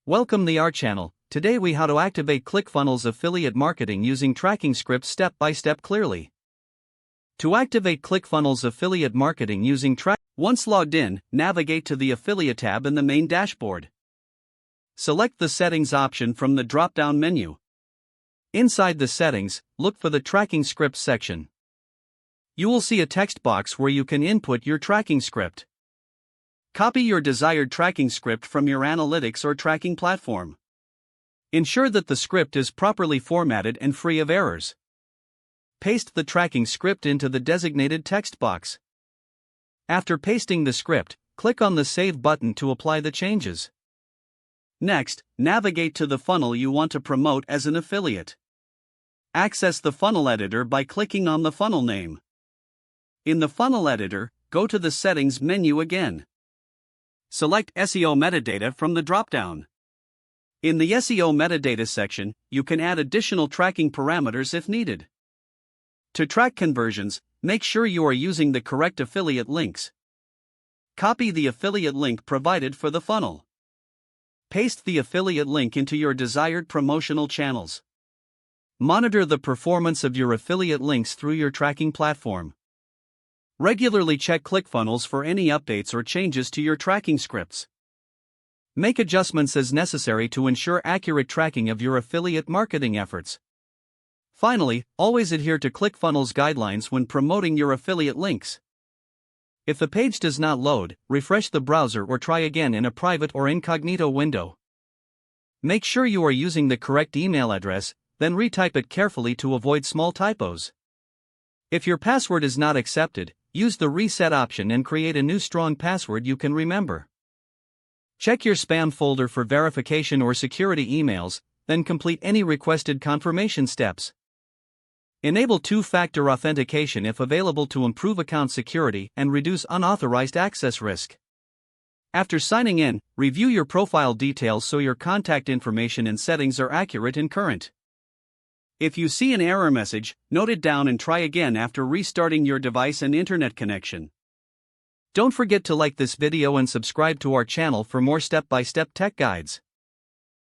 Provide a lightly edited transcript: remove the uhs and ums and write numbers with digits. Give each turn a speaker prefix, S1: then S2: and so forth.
S1: Welcome to our channel. Today we how to activate ClickFunnels affiliate marketing using tracking scripts step by step clearly. To activate ClickFunnels affiliate marketing using once logged in, navigate to the affiliate tab in the main dashboard. Select the settings option from the drop-down menu. Inside the settings, look for the tracking scripts section. You will see a text box where you can input your tracking script. Copy your desired tracking script from your analytics or tracking platform. Ensure that the script is properly formatted and free of errors. Paste the tracking script into the designated text box. After pasting the script, click on the Save button to apply the changes. Next, navigate to the funnel you want to promote as an affiliate. Access the funnel editor by clicking on the funnel name. In the funnel editor, go to the Settings menu again. Select SEO metadata from the drop-down. In the SEO metadata section, you can add additional tracking parameters if needed. To track conversions, make sure you are using the correct affiliate links. Copy the affiliate link provided for the funnel. Paste the affiliate link into your desired promotional channels. Monitor the performance of your affiliate links through your tracking platform. Regularly check ClickFunnels for any updates or changes to your tracking scripts. Make adjustments as necessary to ensure accurate tracking of your affiliate marketing efforts. Finally, always adhere to ClickFunnels guidelines when promoting your affiliate links. If the page does not load, refresh the browser or try again in a private or incognito window. Make sure you are using the correct email address, then retype it carefully to avoid small typos. If your password is not accepted, use the reset option and create a new strong password you can remember. Check your spam folder for verification or security emails, then complete any requested confirmation steps. Enable two-factor authentication if available to improve account security and reduce unauthorized access risk. After signing in, review your profile details so your contact information and settings are accurate and current. If you see an error message, note it down and try again after restarting your device and internet connection. Don't forget to like this video and subscribe to our channel for more step-by-step tech guides.